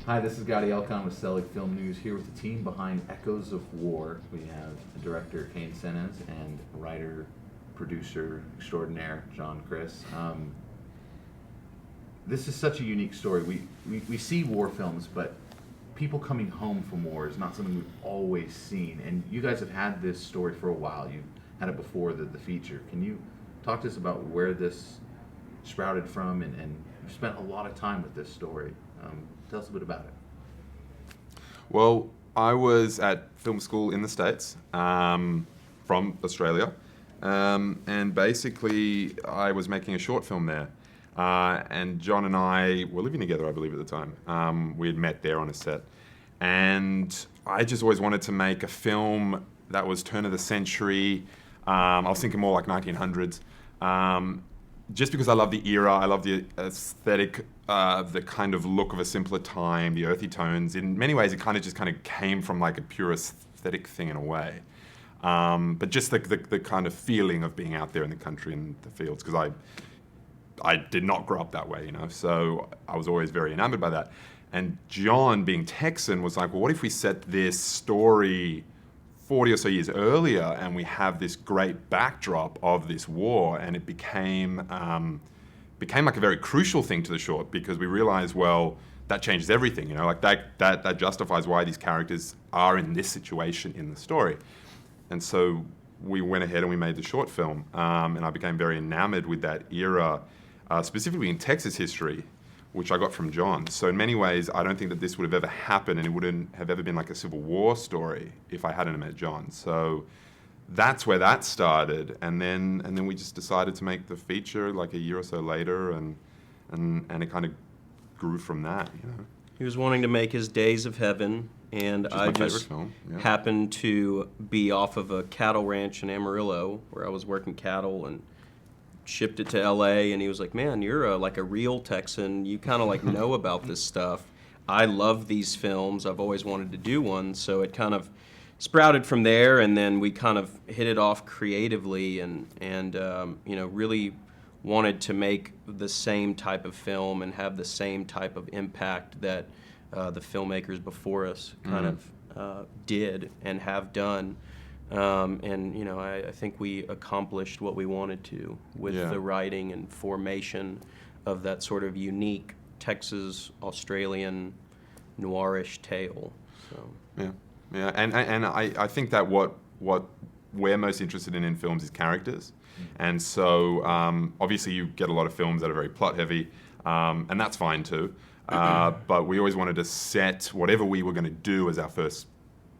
Hi, this is Gadi Elkan with Selig Film News here with the team behind Echoes of War. We have director Kane Senes and writer, producer extraordinaire John Chris. This is such a unique story. We see war films, but people coming home from war is not something we've always seen. And you guys have had this story for a while. You had it before the feature. Can you talk to us about where this sprouted from? And you've spent a lot of time with this story. Tell us a bit about it. Well, I was at film school in the States, from Australia, and basically I was making a short film there. And John and I were living together, I believe, at the time. We had met there on a set. And I just always wanted to make a film that was turn of the century. I was thinking more like 1900s. Just because I love the era, I love the aesthetic, the kind of look of a simpler time, the earthy tones. In many ways, it kind of came from like a pure aesthetic thing in a way. But just the kind of feeling of being out there in the country and the fields, because I did not grow up that way, so I was always very enamored by that. And John, being Texan, was like, well, what if we set this story 40 or so years earlier and we have this great backdrop of this war? And it became like a very crucial thing to the short, because we realized, well, that changes everything, like that justifies why these characters are in this situation in the story. And so we went ahead and we made the short film, and I became very enamored with that era, specifically in Texas history, which I got from John. So in many ways, I don't think that this would have ever happened, and it wouldn't have ever been like a Civil War story if I hadn't met John. So that's where that started, and then we just decided to make the feature like a year or so later, and it kind of grew from that. He was wanting to make his Days of Heaven, and I just happened to be off of a cattle ranch in Amarillo where I was working cattle, and shipped it to LA, and he was like, man, you're like a real Texan. You kind of like know about this stuff. I love these films. I've always wanted to do one. So it kind of sprouted from there, and then we kind of hit it off creatively, and really wanted to make the same type of film and have the same type of impact that the filmmakers before us kind of did and have done. I think we accomplished what we wanted to with the writing and formation of that sort of unique Texas Australian noirish tale. So and I think that what we're most interested in films is characters, and so obviously you get a lot of films that are very plot heavy, and that's fine too. But we always wanted to set whatever we were going to do as our first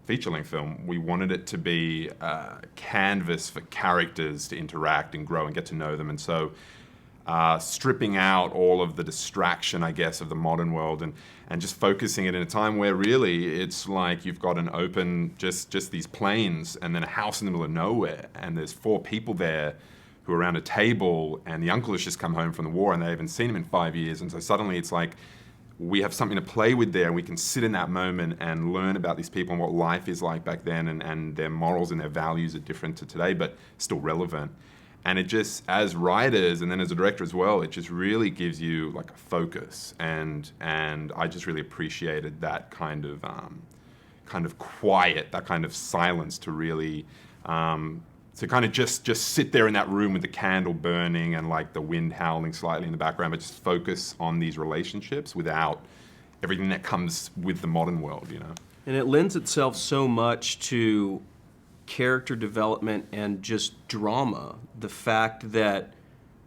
feature-length film. We wanted it to be a canvas for characters to interact and grow and get to know them. And so stripping out all of the distraction, I guess, of the modern world, and just focusing it in a time where really it's like you've got an open, just these plains and then a house in the middle of nowhere, and there's 4 people there who are around a table, and the uncle has just come home from the war and they haven't seen him in 5 years. And so suddenly it's like, we have something to play with there, and we can sit in that moment and learn about these people and what life is like back then, and their morals and their values are different to today, but still relevant. And it just, as writers and then as a director as well, it just really gives you like a focus, and I just really appreciated that kind of quiet, that kind of silence to really to kind of just sit there in that room with the candle burning and like the wind howling slightly in the background, but just focus on these relationships without everything that comes with the modern world, And it lends itself so much to character development and just drama. The fact that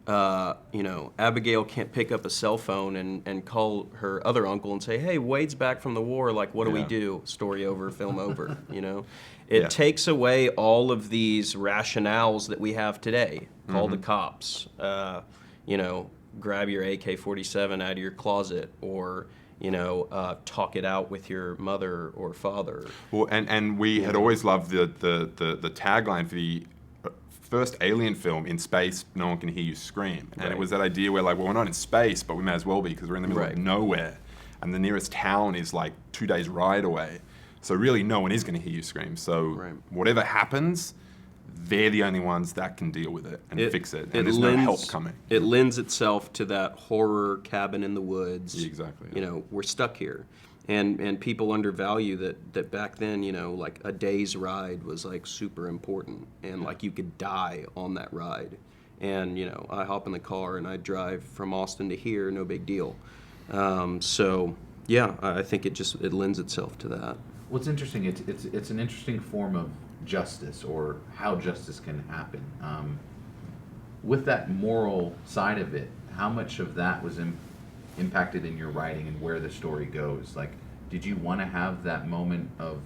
Abigail can't pick up a cell phone and call her other uncle and say, hey, Wade's back from the war, like, what do we do? Story over, film over, It takes away all of these rationales that we have today. Call the cops, grab your AK-47 out of your closet, or talk it out with your mother or father. Well, and we had always loved the tagline for the first Alien film, in space, no one can hear you scream. And it was that idea where, like, well, we're not in space, but we may as well be, because we're in the middle of nowhere, and the nearest town is like 2 days ride away. So really, no one is going to hear you scream. So whatever happens, they're the only ones that can deal with it and fix it, and there's no help coming. It lends itself to that horror cabin in the woods. Exactly. We're stuck here. And people undervalue that back then, like a day's ride was like super important, and like you could die on that ride. And I hop in the car and I drive from Austin to here, no big deal. So yeah, I think it lends itself to that. What's interesting, it's an interesting form of justice, or how justice can happen. With that moral side of it, how much of that was impacted in your writing and where the story goes? Like, did you want to have that moment of,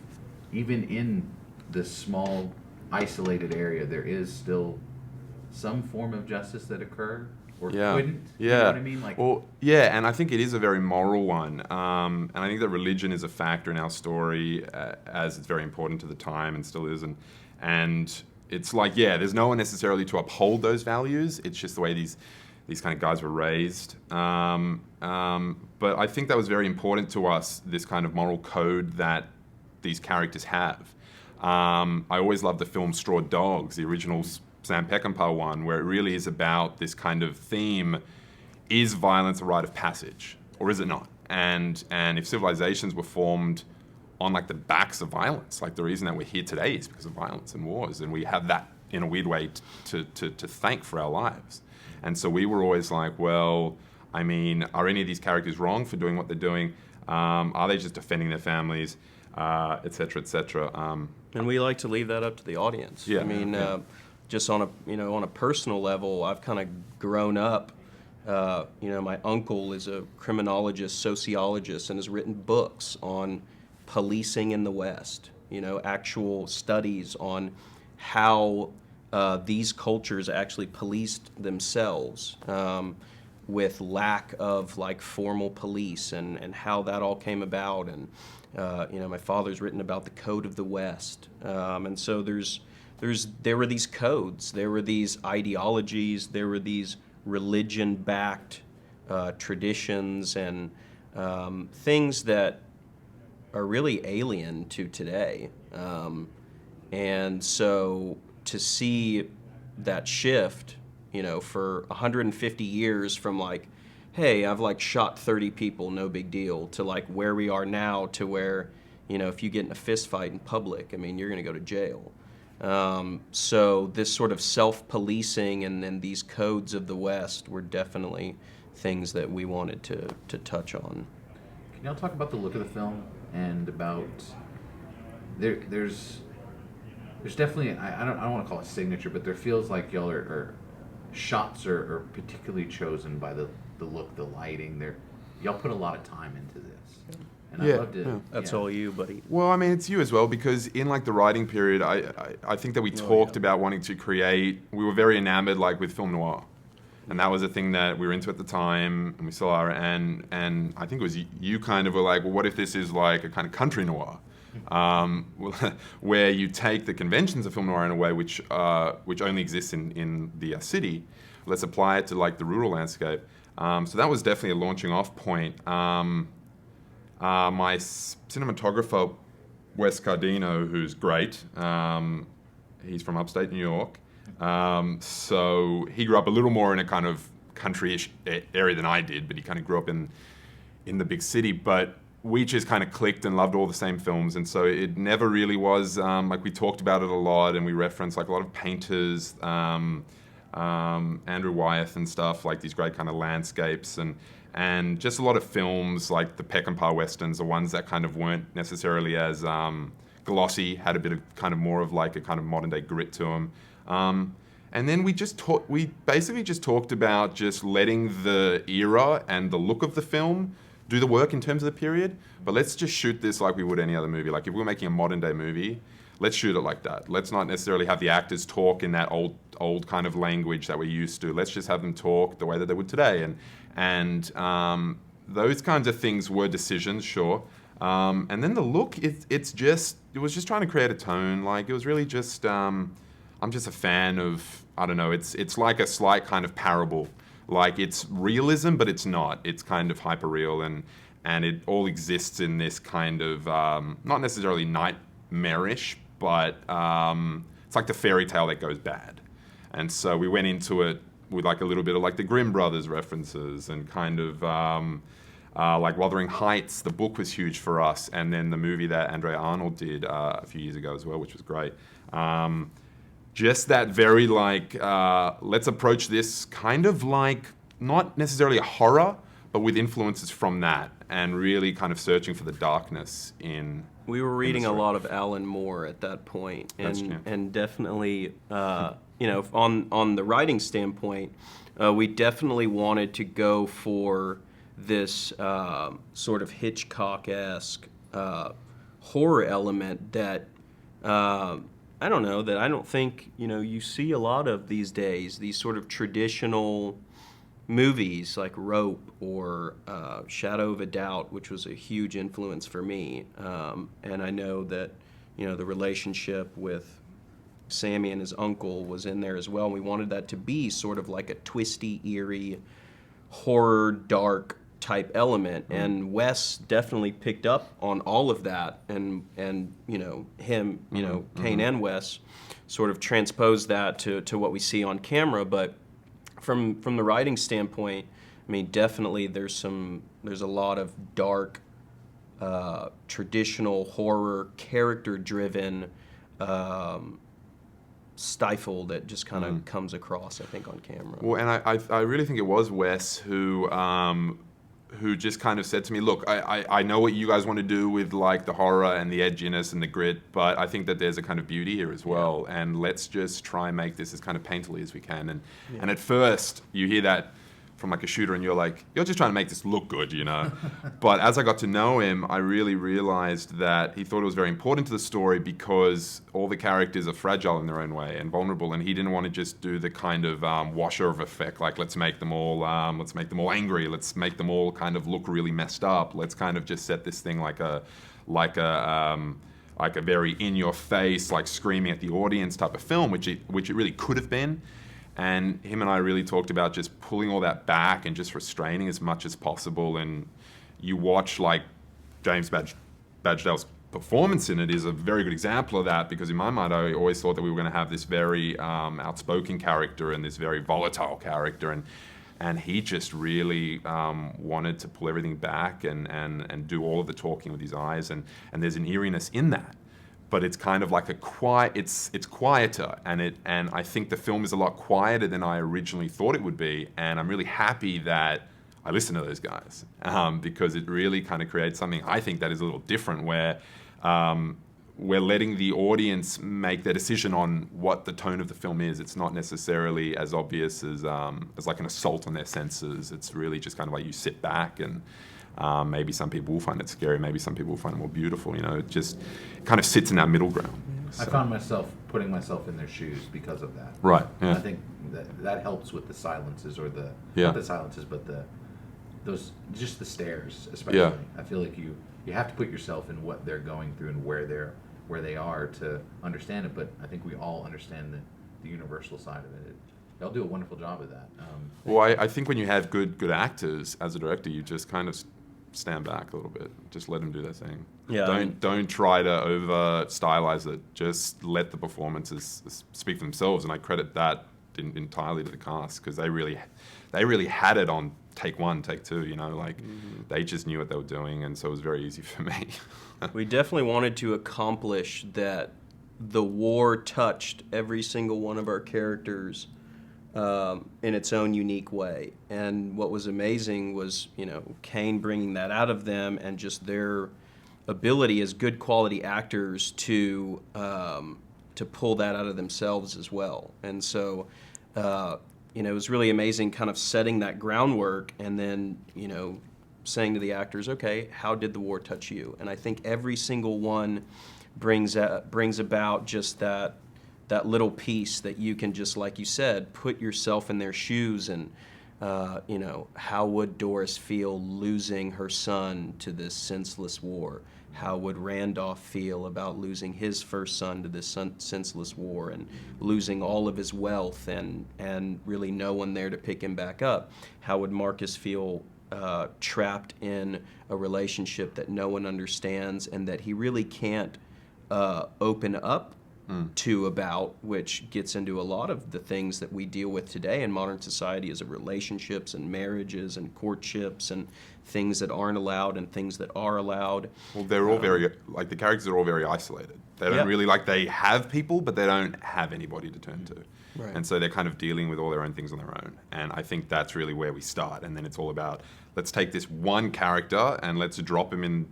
even in this small, isolated area, there is still some form of justice that occurred? Or couldn't? Yeah. You know what I mean? Like, well, yeah, and I think it is a very moral one. And I think that religion is a factor in our story, as it's very important to the time and still is. And it's like, yeah, there's no one necessarily to uphold those values. It's just the way these kind of guys were raised. But I think that was very important to us, this kind of moral code that these characters have. I always loved the film Straw Dogs, the original Sam Peckinpah one, where it really is about this kind of theme: is violence a rite of passage, or is it not? And if civilizations were formed on like the backs of violence, like the reason that we're here today is because of violence and wars, and we have that in a weird way to thank for our lives. And so we were always like, well, I mean, are any of these characters wrong for doing what they're doing? Are they just defending their families, et cetera, et cetera? And we like to leave that up to the audience. Yeah. I mean, just on a personal level, I've kind of grown up. My uncle is a criminologist, sociologist, and has written books on policing in the West. Actual studies on how these cultures actually policed themselves, with lack of like formal police, and how that all came about. And my father's written about the Code of the West, and so there were these codes, there were these ideologies, there were these religion-backed traditions, and things that are really alien to today. And so to see that shift, for 150 years from like, hey, I've like shot 30 people, no big deal, to like where we are now, to where, if you get in a fist fight in public, I mean, you're going to go to jail. So this sort of self-policing and then these codes of the West were definitely things that we wanted to touch on. Can y'all talk about the look of the film, and about there's definitely, I don't want to call it signature, but there feels like y'all are shots are particularly chosen by the look, the lighting. Y'all put a lot of time into this. And Yeah, I loved it. yeah. That's all you, buddy. Well, I mean, it's you as well, because in like the writing period, I think that we talked about wanting to create. We were very enamored like with film noir, and that was a thing that we were into at the time, and we still are. And I think it was you kind of were like, well, what if this is like a kind of country noir, where you take the conventions of film noir in a way which only exists in the city. Let's apply it to like the rural landscape. So that was definitely a launching off point. My cinematographer, Wes Cardino, who's great, he's from upstate New York, so he grew up a little more in a kind of country-ish area than I did, but he kind of grew up in the big city. But we just kind of clicked and loved all the same films, and so it never really was, like we talked about it a lot, and we referenced like a lot of painters, Andrew Wyeth and stuff, like these great kind of landscapes, and just a lot of films like the Peckinpah westerns, the ones that kind of weren't necessarily as glossy, had a bit of kind of more of like a kind of modern day grit to them. And then we basically just talked about just letting the era and the look of the film do the work in terms of the period, but let's just shoot this like we would any other movie. Like if we're making a modern day movie, let's shoot it like that. Let's not necessarily have the actors talk in that old kind of language that we're used to. Let's just have them talk the way that they would today. And those kinds of things were decisions, sure. And then the look, it was just trying to create a tone. Like it was really just, I'm just a fan of, I don't know, it's like a slight kind of parable. Like it's realism, but it's not. It's kind of hyper-real, and it all exists in this kind of, not necessarily nightmarish, but it's like the fairy tale that goes bad. And so we went into it with like a little bit of like the Grimm brothers references, and kind of Like Wuthering Heights, the book was huge for us, and then the movie that Andrea Arnold did a few years ago as well, which was great. Just that very like, let's approach this kind of like, not necessarily a horror, but with influences from that, and really kind of searching for the darkness in. We were reading a lot of Alan Moore at that point, and definitely, on the writing standpoint, we definitely wanted to go for this sort of Hitchcock-esque horror element that I don't think you see a lot of these days. These sort of traditional movies like Rope or Shadow of a Doubt, which was a huge influence for me, and I know that the relationship with Sammy and his uncle was in there as well. We wanted that to be sort of like a twisty, eerie, horror, dark type element, and Wes definitely picked up on all of that, and Kane and Wes sort of transposed that to what we see on camera. But from the writing standpoint, I mean, definitely there's a lot of dark, traditional horror, character-driven stifle that just kind of comes across, I think, on camera. Well, and I really think it was Wes who just kind of said to me, look, I know what you guys want to do with like the horror and the edginess and the grit, but I think that there's a kind of beauty here as well, and let's just try and make this as kind of painterly as we can. And at first you hear that from like a shooter and you're like, you're just trying to make this look good, But as I got to know him, I really realized that he thought it was very important to the story because all the characters are fragile in their own way and vulnerable, and he didn't want to just do the kind of washer of effect, like let's make them all angry, let's make them all kind of look really messed up, let's kind of just set this thing like a very in-your-face, like screaming at the audience type of film, which it really could have been. And him and I really talked about just pulling all that back and just restraining as much as possible. And you watch like James Badgedale's performance in it is a very good example of that, because in my mind I always thought that we were going to have this very outspoken character and this very volatile character, and he just really wanted to pull everything back and do all of the talking with his eyes, and there's an eeriness in that. But it's kind of like it's quieter, and I think the film is a lot quieter than I originally thought it would be, and I'm really happy that I listened to those guys, because it really kind of creates something I think that is a little different, where we're letting the audience make their decision on what the tone of the film is. It's not necessarily as obvious as like an assault on their senses. It's really just kind of like you sit back and. Maybe some people will find it scary, maybe some people will find it more beautiful, it just kind of sits in that middle ground. So. I found myself putting myself in their shoes because of that. Right, yeah. I think that helps with the silences, or not the silences, but those the stares, especially. Yeah. I feel like you have to put yourself in what they're going through and where they are to understand it, but I think we all understand the universal side of it. They'll do a wonderful job of that. Well, I think when you have good actors as a director, you just kind of stand back a little bit. Just let them do their thing. Yeah. Don't try to over stylize it. Just let the performances speak for themselves. And I credit that entirely to the cast, because they really had it on take one, take two. They just knew what they were doing, and so it was very easy for me. We definitely wanted to accomplish that. The war touched every single one of our characters in its own unique way. And what was amazing was, Kane bringing that out of them, and just their ability as good quality actors to pull that out of themselves as well. And so, it was really amazing kind of setting that groundwork, and then, saying to the actors, okay, how did the war touch you? And I think every single one brings about just that little piece that you can just, like you said, put yourself in their shoes, and how would Doris feel losing her son to this senseless war? How would Randolph feel about losing his first son to this senseless war, and losing all of his wealth and really no one there to pick him back up? How would Marcus feel trapped in a relationship that no one understands, and that he really can't open up to about, which gets into a lot of the things that we deal with today in modern society as relationships and marriages and courtships and things that aren't allowed and things that are allowed. Well, they're all very, like, the characters are all very isolated. They don't really, like, they have people, but they don't have anybody to turn to. Right. And so they're kind of dealing with all their own things on their own. And I think that's really where we start. And then it's all about, let's take this one character and let's drop him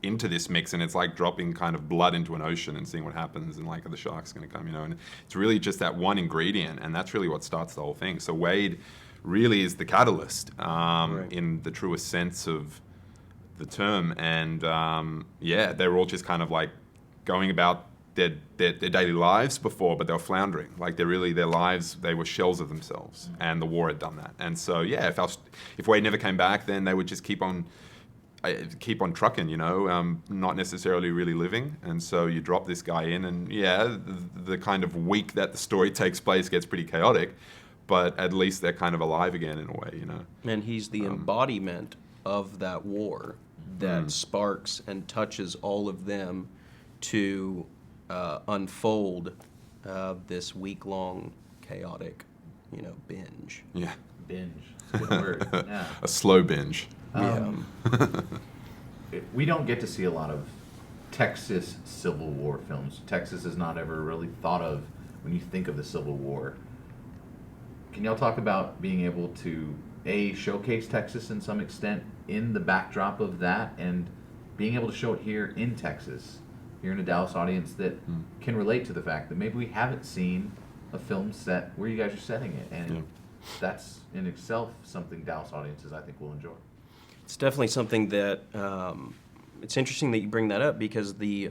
into this mix. And it's like dropping kind of blood into an ocean and seeing what happens. And like, are the sharks going to come, you know? And it's really just that one ingredient. And that's really what starts the whole thing. So Wade really is the catalyst in the truest sense of the term. And yeah, they were all just kind of like going about their daily lives before, but they were floundering. Like their lives, they were shells of themselves, and the war had done that. And so yeah, if Wade never came back, then they would just keep on trucking, you know, not necessarily really living. And so you drop this guy in, and yeah, the kind of week that the story takes place gets pretty chaotic, but at least they're kind of alive again in a way, you know. And he's the embodiment of that war that sparks and touches all of them to unfold this week-long chaotic, you know, binge. Yeah. Binge. Good word. Yeah. A slow binge. We don't get to see a lot of Texas Civil War films. Texas is not ever really thought of when you think of the Civil War. Can y'all talk about being able to, showcase Texas in some extent in the backdrop of that, and being able to show it here in Texas, here in a Dallas audience that can relate to the fact that maybe we haven't seen a film set where you guys are setting it, and that's in itself something Dallas audiences I think will enjoy. It's definitely something that it's interesting that you bring that up, because the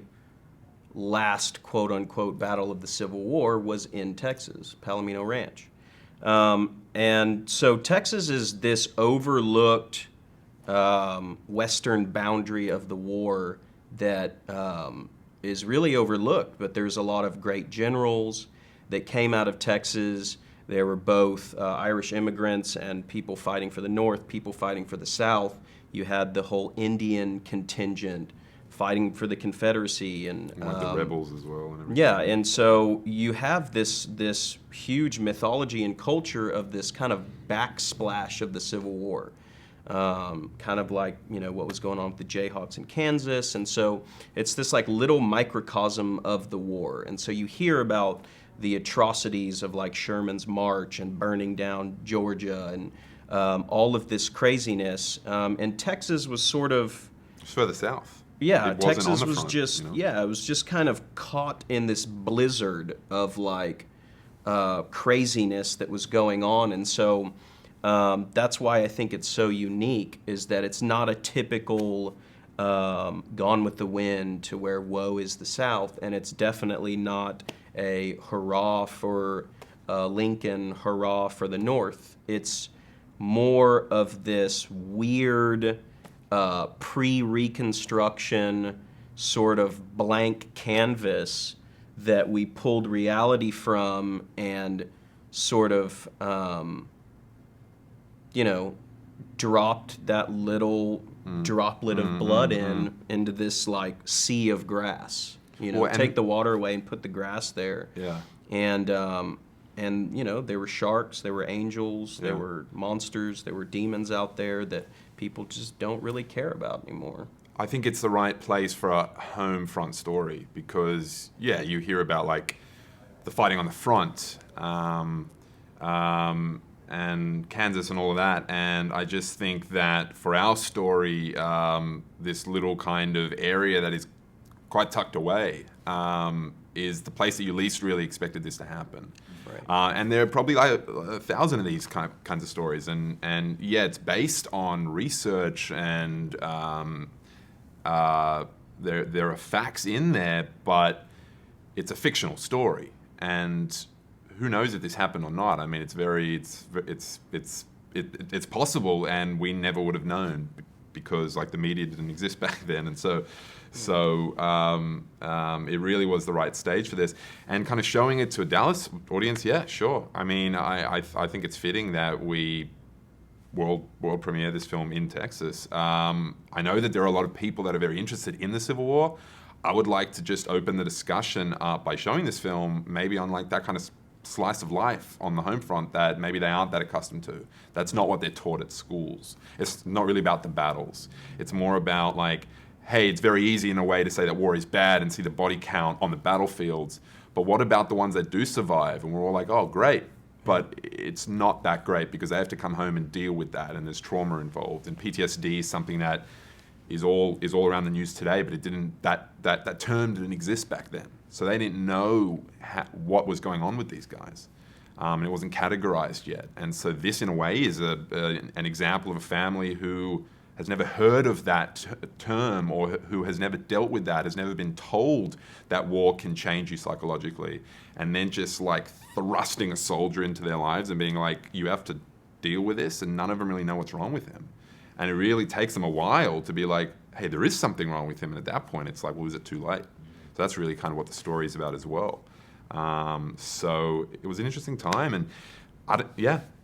last quote unquote battle of the Civil War was in Texas, Palomino Ranch. And so Texas is this overlooked western boundary of the war that is really overlooked, but there's a lot of great generals that came out of Texas. There were both Irish immigrants and people fighting for the North, people fighting for the South. You had the whole Indian contingent fighting for the Confederacy, and the rebels as well. And everything. Yeah, and so you have this huge mythology and culture of this kind of backsplash of the Civil War. Kind of like, you know, what was going on with the Jayhawks in Kansas. And so it's this like little microcosm of the war. And so you hear about the atrocities of like Sherman's March and burning down Georgia and all of this craziness. And Texas was sort of... It's further south. Yeah, it wasn't Texas on the was front, just, you know? yeah, it was just kind of caught in this blizzard of like craziness that was going on. And so that's why I think it's so unique, is that it's not a typical Gone with the Wind to where woe is the South, and it's definitely not a hurrah for Lincoln, hurrah for the North. It's more of this weird pre-Reconstruction sort of blank canvas that we pulled reality from and sort of, you know, dropped that little droplet of blood into this like sea of grass. You know, take the water away and put the grass there. Yeah. And you know, there were sharks, there were angels, there were monsters, there were demons out there that people just don't really care about anymore. I think it's the right place for a home front story, because yeah, you hear about like the fighting on the front, and Kansas and all of that, and I just think that for our story, this little kind of area that is quite tucked away is the place that you least really expected this to happen. Right. And there are probably like 1,000 of these kinds of stories, and yeah, it's based on research, and there are facts in there, but it's a fictional story, and who knows if this happened or not. I mean, it's possible, and we never would have known, because like the media didn't exist back then, and so it really was the right stage for this, and kind of showing it to a Dallas audience. Yeah, sure. I mean, I think it's fitting that we world premiere this film in Texas. I know that there are a lot of people that are very interested in the Civil War. I would like to just open the discussion up by showing this film maybe on like that kind of slice of life on the home front that maybe they aren't that accustomed to. That's not what they're taught at schools. It's not really about the battles. It's more about like, hey, it's very easy in a way to say that war is bad and see the body count on the battlefields, but what about the ones that do survive? And we're all like, oh, great. But it's not that great because they have to come home and deal with that, and there's trauma involved. And PTSD is something that is all around the news today, but it didn't. That term didn't exist back then, so they didn't know what was going on with these guys, and it wasn't categorized yet. And so this, in a way, is an example of a family who has never heard of that term, or who has never dealt with that, has never been told that war can change you psychologically, and then just like thrusting a soldier into their lives and being like, you have to deal with this, and none of them really know what's wrong with him. And it really takes them a while to be like, hey, there is something wrong with him. And at that point, it's like, well, is it too late? So that's really kind of what the story is about as well. So it was an interesting time. And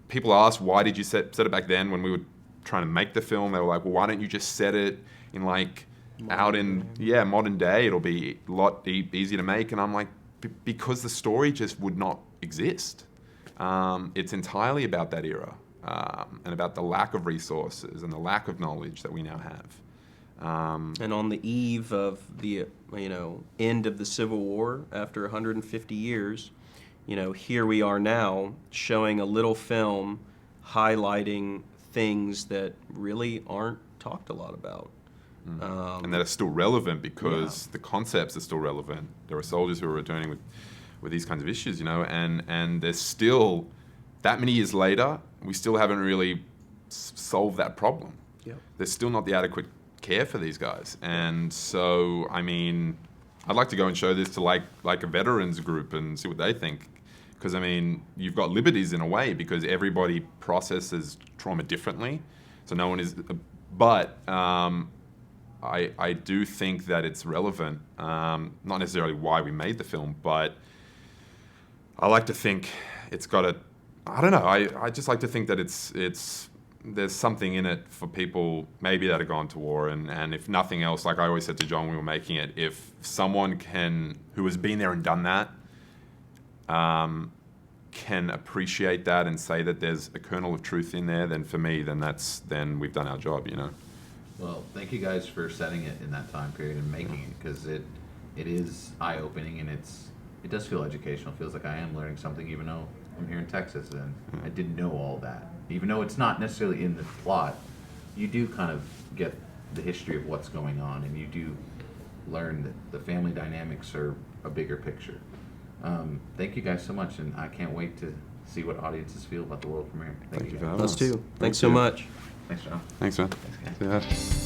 people asked, why did you set it back then when we were trying to make the film? They were like, well, why don't you just set it in like modern day? It'll be a lot easier to make. And I'm like, because the story just would not exist. It's entirely about that era. And about the lack of resources and the lack of knowledge that we now have. And on the eve of the end of the Civil War, after 150 years, here we are now showing a little film highlighting things that really aren't talked a lot about. And that are still relevant because the concepts are still relevant. There are soldiers who are returning with these kinds of issues, and there's still, that many years later, we still haven't really solved that problem. Yep. There's still not the adequate care for these guys. And so, I mean, I'd like to go and show this to like a veterans group and see what they think. Because, I mean, you've got liberties in a way because everybody processes trauma differently. So no one is, but I do think that it's relevant. Not necessarily why we made the film, but I like to think it's got a, I don't know. I just like to think that there's something in it for people maybe that have gone to war, and if nothing else, like I always said to John when we were making it, if someone who has been there and done that, can appreciate that and say that there's a kernel of truth in there, then for me, then we've done our job, Well, thank you guys for setting it in that time period and making it, because it is eye-opening, and it does feel educational. It feels like I am learning something, even though I'm here in Texas and I didn't know all that. Even though it's not necessarily in the plot, you do kind of get the history of what's going on, and you do learn that the family dynamics are a bigger picture. Thank you guys so much, and I can't wait to see what audiences feel about the world premiere. Thank you. Us too. Thanks so much. Thanks, John. Thanks, man. Thanks, guys. Yeah.